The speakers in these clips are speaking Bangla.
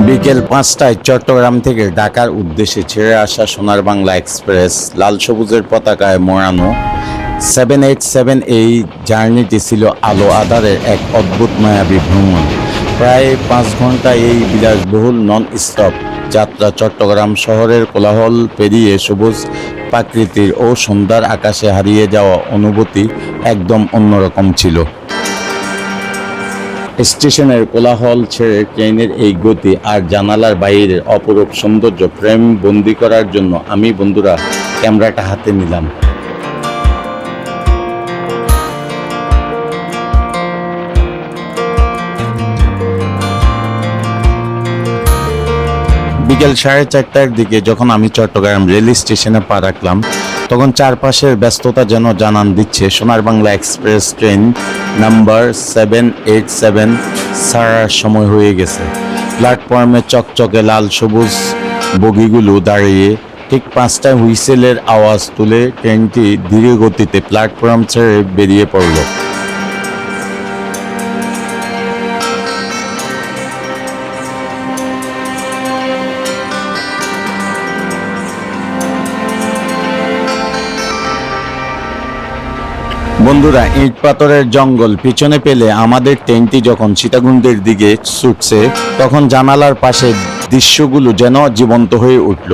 বিকেল ৫টায় চট্টগ্রাম থেকে ঢাকার উদ্দেশ্যে ছেড়ে আসা সোনার বাংলা এক্সপ্রেস লাল সবুজের পতাকায় মোড়ানো 787 এই জার্নিটি ছিল আলো আঁধারের এক অদ্ভুত মায়াবী ভ্রমণ। প্রায় ৫ ঘন্টা এই বিলাসবহুল নন স্টপ যাত্রা চট্টগ্রাম শহরের কোলাহল পেরিয়ে সবুজ প্রাকৃতির ও সন্ধ্যার আকাশে হারিয়ে যাওয়া অনুভূতি একদম অন্যরকম ছিল। স্টেশনের কোলাহল ছেড়ে ট্রেনের এই গতি আর জানালার বাইরের অপরূপ সৌন্দর্য ফ্রেম বন্দি করার জন্য আমি বন্ধুরা ক্যামেরাটা হাতে নিলাম। বিকেল 4:30টার দিকে যখন আমি চট্টগ্রাম রেল স্টেশনে পা রাখলাম, তখন চারপাশের ব্যস্ততা যেন জানান দিচ্ছে সোনার বাংলা এক্সপ্রেস ট্রেন নাম্বার 787 ছাড়ার সময় হয়ে গেছে। প্ল্যাটফর্মে চকচকে লাল সবুজ বগিগুলো দাঁড়িয়ে ঠিক 5টায় হুইসেলের আওয়াজ তুলে ট্রেনটি ধীরে গতিতে প্ল্যাটফর্ম ছেড়ে বেরিয়ে পড়ল। বন্ধুরা, ইট পাথরের জঙ্গল পিছনে পেলে আমাদের ট্রেনটি যখন সীতাকুণ্ডের দিকে ছুটছে, তখন জানালার পাশে দৃশ্যগুলো যেন জীবন্ত হয়ে উঠল।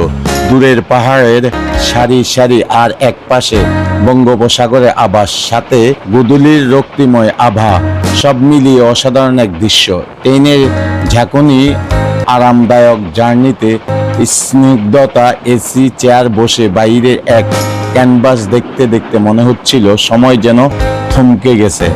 দূরের পাহাড়ের সারি সারি আর এক পাশে বঙ্গোপসাগরের আভাস, সাথে গোধূলির রক্তিময় আভা, সব মিলিয়ে অসাধারণ এক দৃশ্য। ট্রেনের ঝাঁকুনি, আরামদায়ক জার্নিতে স্নিগ্ধতা, এসি চেয়ার বসে বাইরের এক ক্যানভাস দেখতে দেখতে মনে হচ্ছিল সময় যেন থমকে গেছে।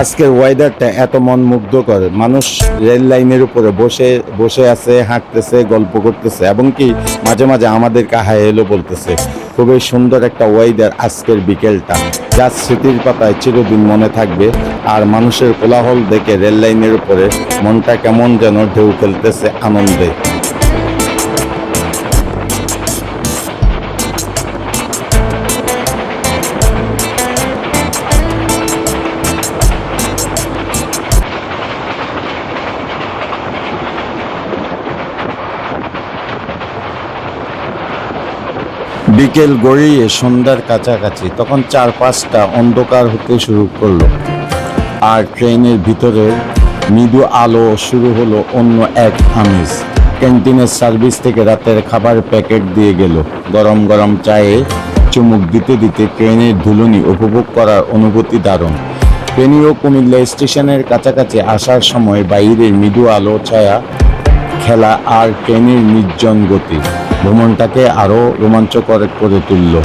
আজকের ওয়েদারটা এত মন মুগ্ধকর। মানুষ রেল লাইনের উপরে বসে বসে আছে, হাঁটতেছে, গল্প করতেছে, এবং কি মাঝে মাঝে আমাদেরকে হাই হ্যালো বলতেছে। খুবই সুন্দর একটা ওয়েদার আজকের বিকেলটা, যা স্মৃতির পাতায় চিরদিন মনে থাকবে। আর মানুষের কোলাহল দেখে রেল লাইনের উপরে মনটা কেমন যেন ঢেউ খেলতেছে আনন্দে। বিকেল গড়িয়ে সন্ধ্যার কাছাকাছি তখন 4-5টা অন্ধকার হতে শুরু করলো, আর ট্রেনের ভিতরে মৃদু আলো শুরু হলো অন্য এক আমেজ। ক্যান্টিনের সার্ভিস থেকে রাতের খাবার প্যাকেট দিয়ে গেল। গরম গরম চায়ে চুমুক দিতে দিতে ট্রেনের ধুলুনি উপভোগ করার অনুভূতি দারুণ। ট্রেনিও কুমিল্লা স্টেশনের কাছাকাছি আসার সময় বাইরের মৃদু আলো ছায়া খেলা আর ট্রেনের নির্জন গতি ভ্রমণটাকে আরো রোমাঞ্চকর করে তুলল।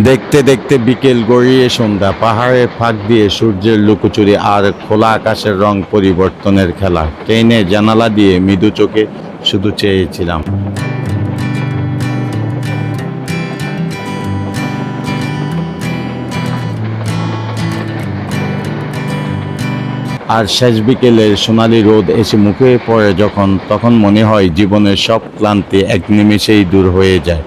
দেখতে দেখতে বিকেল গড়িয়ে সন্ধ্যা। পাহাড়ের ফাঁক দিয়ে সূর্যের লুকোচুরি আর খোলা আকাশের রং পরিবর্তনের খেলা। ট্রেনের জানালা দিয়ে মৃদু চোখে শুধু চেয়েছিলাম। আর শেষ বিকেলের সোনালি রোদ এসে মুখে পড়ে যখন, তখন মনে হয় জীবনের সব ক্লান্তি এক নিমেষেই দূর হয়ে যায়।